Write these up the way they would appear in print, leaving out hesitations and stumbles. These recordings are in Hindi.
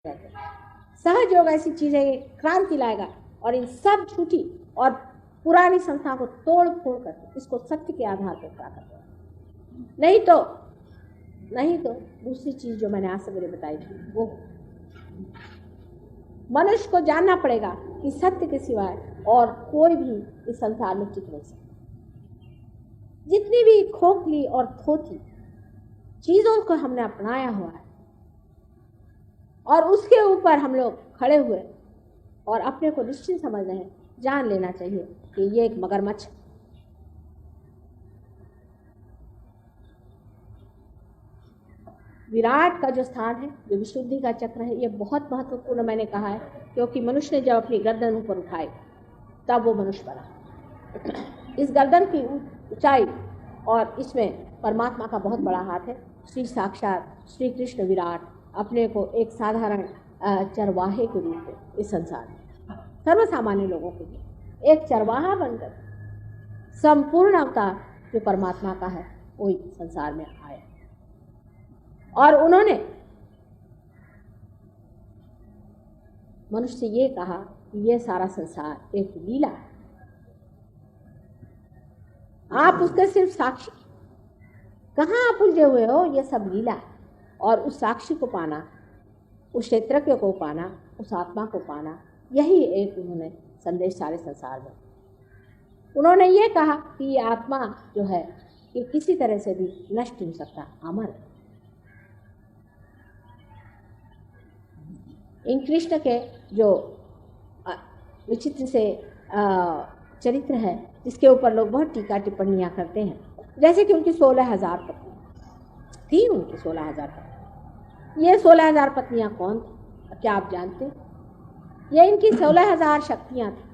सहज योग ऐसी चीज है, क्रांति लाएगा और इन सब झूठी और पुरानी संस्था को तोड़ फोड़ कर इसको सत्य के आधार पर खड़ा कर देगा। नहीं तो दूसरी चीज जो मैंने आज सवेरे बताई थी, वो मनुष्य को जानना पड़ेगा कि सत्य के सिवाय और कोई भी इस संसार में टिक नहीं सकता। जितनी भी खोखली और थोथी चीजों को हमने अपनाया हुआ है और उसके ऊपर हम लोग खड़े हुए और अपने को निश्चित समझ रहे हैं, जान लेना चाहिए कि ये एक मगरमच्छ है। विराट का जो स्थान है, जो विशुद्धि का चक्र है, ये बहुत महत्वपूर्ण मैंने कहा है, क्योंकि मनुष्य ने जब अपनी गर्दन ऊपर उठाई तब वो मनुष्य बना। इस गर्दन की ऊंचाई और इसमें परमात्मा का बहुत बड़ा हाथ है। श्री साक्षात श्री कृष्ण विराट अपने को एक साधारण चरवाहे के रूप में इस संसार में सर्वसामान्य लोगों के लिए एक चरवाहा बनकर संपूर्ण अवतार जो परमात्मा का है वो संसार में आया और उन्होंने मनुष्य से ये कहा कि ये सारा संसार एक लीला है, आप उसके सिर्फ साक्षी। कहाँ आप उलझे हुए हो, ये सब लीला है। और उस साक्षी को पाना, उस क्षेत्रज्ञ को पाना, उस आत्मा को पाना, यही एक उन्होंने संदेश सारे संसार में। उन्होंने ये कहा कि ये आत्मा जो है ये किसी तरह से भी नष्ट नहीं हो सकता, अमर है। इन कृष्ण के जो विचित्र से चरित्र है, जिसके ऊपर लोग बहुत टीका टिप्पणियाँ करते हैं, जैसे कि उनकी 16,000 पत्नी थी, उनकी 16,000 पत्नी। ये 16,000 पत्नियाँ कौन थी, क्या आप जानते हैं? ये इनकी 16,000 शक्तियाँ थी।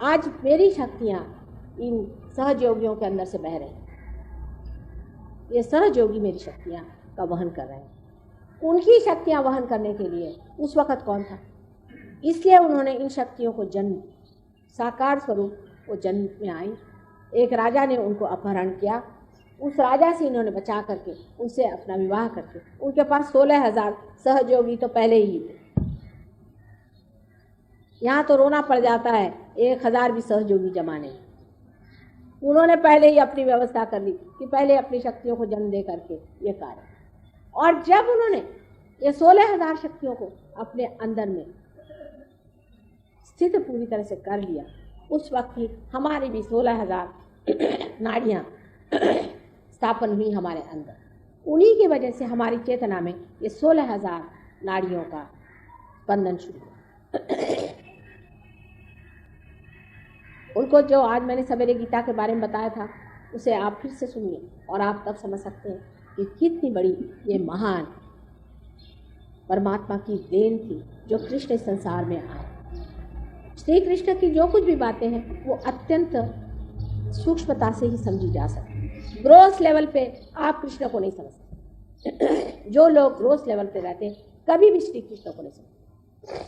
आज मेरी शक्तियाँ इन सहज योगियों के अंदर से बह रही हैं। ये सहज योगी मेरी शक्तियाँ का वहन कर रहे हैं। उनकी शक्तियाँ वहन करने के लिए उस वक़्त कौन था? इसलिए उन्होंने इन शक्तियों को जन्म, साकार स्वरूप वो जन्म में आई। एक राजा ने उनको अपहरण किया, उस राजा से इन्होंने बचा करके उनसे अपना विवाह करके, उनके पास 16,000 सहयोगी तो पहले ही थे। यहाँ तो रोना पड़ जाता है, 1,000 भी सहयोगी जमा नहीं। उन्होंने पहले ही अपनी व्यवस्था कर ली कि पहले अपनी शक्तियों को जन्म दे करके ये कार्य। और जब उन्होंने ये 16,000 शक्तियों को अपने अंदर में स्थित पूरी तरह से कर लिया, उस वक्त ही हमारी भी 16,000 नाड़ियाँ स्थापन हुई हमारे अंदर। उन्हीं की वजह से हमारी चेतना में ये 16,000 नाड़ियों का स्पंदन शुरू हुआ। उनको जो आज मैंने सवेरे गीता के बारे में बताया था, उसे आप फिर से सुनिए और आप तब समझ सकते हैं कि कितनी बड़ी ये महान परमात्मा की देन थी जो कृष्ण इस संसार में आए। श्री कृष्ण की जो कुछ भी बातें हैं वो अत्यंत सूक्ष्मता से ही समझी जा सकती। ग्रोस लेवल पे आप कृष्ण को नहीं समझ सकते। जो लोग ग्रोस लेवल पे रहते हैं कभी भी श्री कृष्ण को नहीं समझते।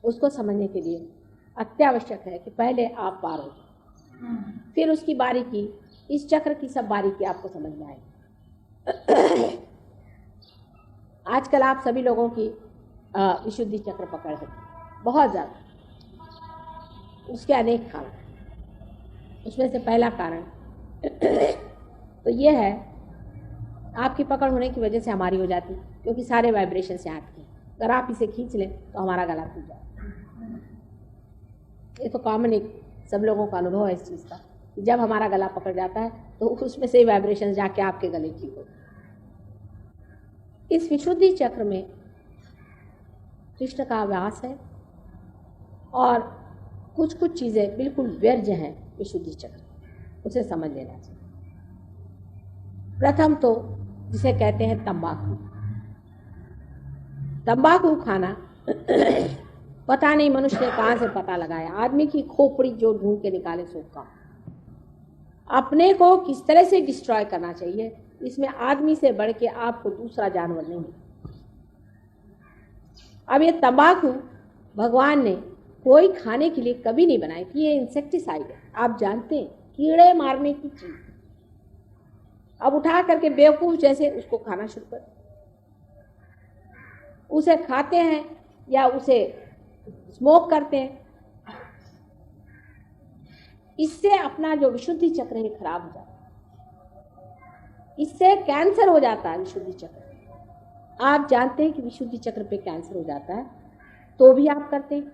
उसको समझने के लिए अत्यावश्यक है कि पहले आप पार हो, फिर उसकी बारीकी, इस चक्र की सब बारीकी आपको समझ में आएगी। आजकल आप सभी लोगों की विशुद्धि चक्र पकड़ है बहुत ज़्यादा। उसके अनेक कारण, उसमें से पहला कारण तो ये है, आपकी पकड़ होने की वजह से हमारी हो जाती, क्योंकि सारे वाइब्रेशन से आपके, अगर आप इसे खींच लें तो हमारा गला टूट जाए। ये तो कॉमन एक सब लोगों का अनुभव है इस चीज़ का, कि जब हमारा गला पकड़ जाता है तो उसमें से वाइब्रेशन जाके आपके गले की हो। इस विशुद्धि चक्र में कृष्ण का व्यास है और कुछ कुछ चीज़ें बिल्कुल व्यर्थ हैं विशुद्धि चक्र, उसे समझ लेना चाहिए। प्रथम तो जिसे कहते हैं तंबाकू। तंबाकू खाना पता नहीं मनुष्य ने कहाँ से पता लगाया, आदमी की खोपड़ी जो ढूंढ के निकाले सो का। अपने को किस तरह से डिस्ट्रॉय करना चाहिए, इसमें आदमी से बढ़ के आपको दूसरा जानवर नहीं है। अब ये तंबाकू भगवान ने कोई खाने के लिए कभी नहीं बनाई कि ये इंसेक्टिसाइड है, आप जानते हैं, कीड़े मारने की चीज। अब उठा करके बेवकूफ जैसे उसको खाना शुरू कर। उसे खाते हैं या उसे स्मोक करते हैं, इससे अपना जो विशुद्धि चक्र है खराब हो जाता है, इससे कैंसर हो जाता है विशुद्धि चक्र। आप जानते हैं कि विशुद्धि चक्र पे कैंसर हो जाता है, तो भी आप करते हैं।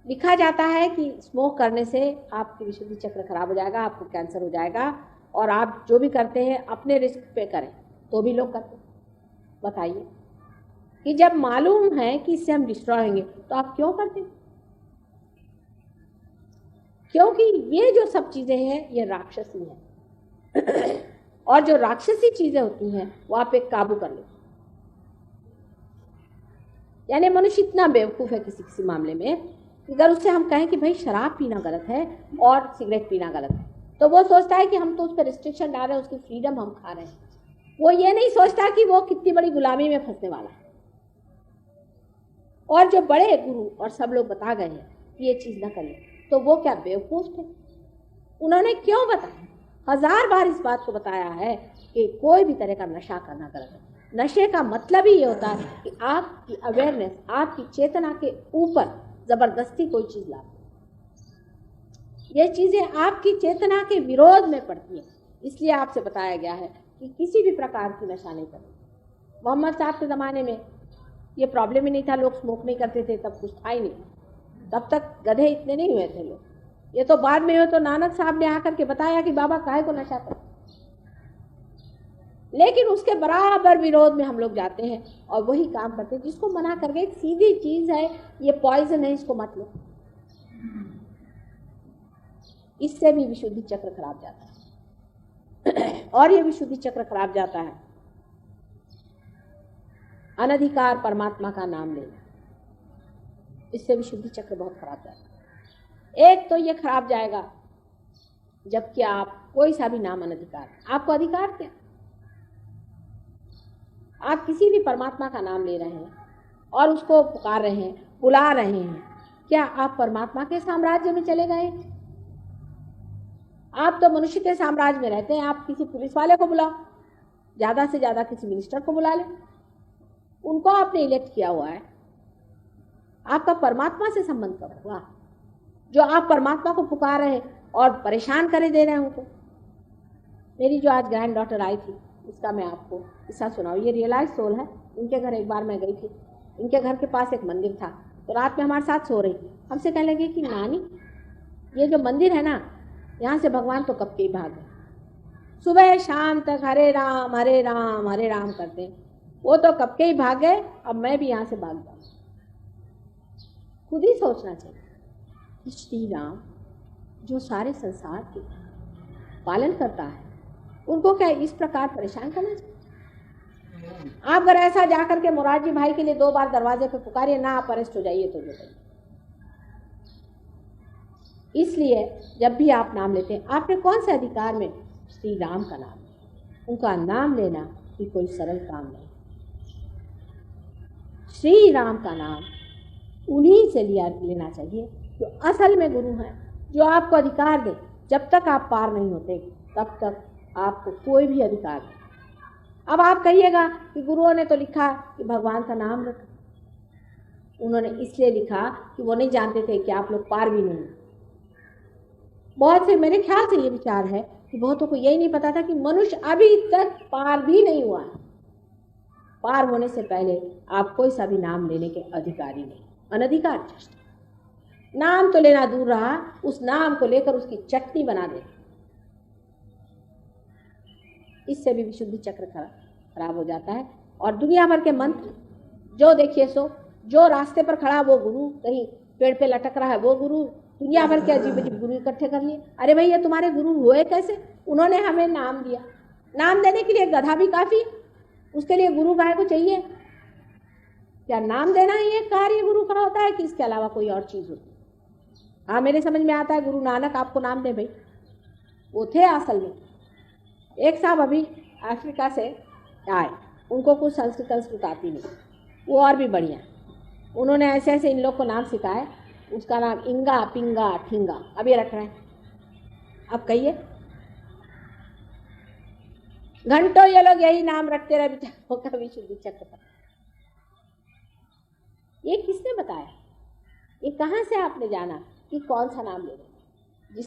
लिखा जाता है कि स्मोक करने से आपकी विशुद्धि चक्र खराब हो जाएगा, आपको कैंसर हो जाएगा, और आप जो भी करते हैं अपने रिस्क पे करें, तो भी लोग करते हैं। बताइए कि जब मालूम है कि इससे हम डिस्ट्रॉय होंगे तो आप क्यों करते हैं? क्योंकि ये जो सब चीजें हैं ये राक्षसी हैं और जो राक्षसी चीजें होती हैं वो आप एक काबू कर लेते। यानी मनुष्य इतना बेवकूफ है किसी किसी मामले में, अगर उससे हम कहें कि भाई शराब पीना गलत है और सिगरेट पीना गलत है, तो वो सोचता है कि हम तो उस पर रिस्ट्रिक्शन डाल रहे हैं, उसकी फ्रीडम हम खा रहे हैं। वो ये नहीं सोचता कि वो कितनी बड़ी गुलामी में फंसने वाला है। और जो बड़े गुरु और सब लोग बता गए हैं कि ये चीज ना करें, तो वो क्या बेवकूफ थे? उन्होंने क्यों बताया? 1000 बार इस बात को बताया है कि कोई भी तरह का नशा करना गलत है। नशे का मतलब ही ये होता है कि आपकी अवेयरनेस, आपकी चेतना के ऊपर जबरदस्ती कोई चीज लाती है। ये चीजें आपकी चेतना के विरोध में पड़ती है, इसलिए आपसे बताया गया है कि किसी भी प्रकार की नशा नहीं करें। मोहम्मद साहब के ज़माने में ये प्रॉब्लम ही नहीं था, लोग स्मोक नहीं करते थे, तब कुछ था ही नहीं, तब तक गधे इतने नहीं हुए थे लोग। ये तो बाद में हुए, तो नानक साहब ने आकर के बताया कि बाबा काहे को नशा करें। लेकिन उसके बराबर विरोध में हम लोग जाते हैं और वही काम करते हैं जिसको मना करके, एक सीधी चीज है, ये पॉइजन है, इसको मत लो। इससे भी विशुद्धि चक्र खराब जाता है और ये विशुद्धि चक्र खराब जाता है अनधिकार परमात्मा का नाम लेना, इससे विशुद्धि चक्र बहुत खराब जाता है। एक तो ये खराब जाएगा जबकि आप कोई सा भी नाम अनधिकार, आपको अधिकार क्या? आप किसी भी परमात्मा का नाम ले रहे हैं और उसको पुकार रहे हैं, बुला रहे हैं, क्या आप परमात्मा के साम्राज्य में चले गए? आप तो मनुष्य के साम्राज्य में रहते हैं। आप किसी पुलिस वाले को बुलाओ, ज्यादा से ज्यादा किसी मिनिस्टर को बुला ले, उनको आपने इलेक्ट किया हुआ है। आपका परमात्मा से संबंध कब हुआ? जो आप परमात्मा को पुकार रहे और परेशान करे दे रहे हैं उनको। मेरी जो आज ग्रैंड डॉटर आई थी, इसका मैं आपको किस्सा सुनाऊं। ये रियलाइज सोल है। इनके घर एक बार मैं गई थी, इनके घर के पास एक मंदिर था, तो रात में हमारे साथ सो रही थी। हमसे कहने लगी कि नानी, ये जो मंदिर है ना, यहाँ से भगवान तो कब के ही भाग गए। सुबह शाम तक हरे राम हरे राम हरे राम करते हैं, वो तो कब के ही भाग गए, अब मैं भी यहाँ से भाग जाऊँ। खुद ही सोचना चाहिए कि श्री राम जो सारे संसार के पालन करता है, उनको क्या इस प्रकार परेशान करना चाहिए? आप अगर ऐसा जाकर के मोरारजी भाई के लिए 2 बार दरवाजे पे पुकारिए ना, आप अरेस्ट हो जाइए तो जो कहिए। इसलिए जब भी आप नाम लेते हैं, आपने कौन से अधिकार में श्री राम का नाम, उनका नाम लेना कि कोई सरल काम नहीं। श्री राम का नाम उन्हीं से लेना चाहिए जो असल में गुरु हैं, जो आपको अधिकार दे। जब तक आप पार नहीं होते तब तक आपको कोई भी अधिकार नहीं। अब आप कहिएगा कि गुरुओं ने तो लिखा कि भगवान का नाम रखा, उन्होंने इसलिए लिखा कि वो नहीं जानते थे कि आप लोग पार भी नहीं। बहुत से, मेरे ख्याल से ये विचार है कि बहुतों को यही नहीं पता था कि मनुष्य अभी तक पार भी नहीं हुआ है। पार होने से पहले आप कोई सा भी नाम लेने के अधिकारी नहीं, अनधिकार। नाम तो लेना दूर रहा, उस नाम को लेकर उसकी चटनी बना दे, इससे भी विशुद्धि चक्र खराब हो जाता है। और दुनिया भर के मंत्र जो देखिए सो, जो रास्ते पर खड़ा वो गुरु, कहीं पेड़ पे लटक रहा है वो गुरु, दुनिया भर के अजीब अजीब गुरु इकट्ठे कर लिए। अरे भाई, ये तुम्हारे गुरु हुए कैसे? उन्होंने हमें नाम दिया। नाम देने के लिए गधा भी काफी, उसके लिए गुरु गाय को चाहिए? क्या नाम देना ही एक कार्य गुरु का होता है कि इसके अलावा कोई और चीज होती है? हाँ, मेरे समझ में आता है गुरु नानक आपको नाम दे भाई, वो थे असल में। एक साहब अभी अफ्रीका से आए, उनको कुछ संस्कृत आती नहीं, वो और भी बढ़िया, उन्होंने ऐसे ऐसे इन लोग को नाम सिखाए। उसका नाम इंगा पिंगा ठिंगा अब ये रख रहे हैं। अब कहिए, घंटों ये लोग यही नाम रखते रहे, बेचारों का विशुद्धि चक्र। ये किसने बताया? ये कहाँ से आपने जाना कि कौन सा नाम ले रहे?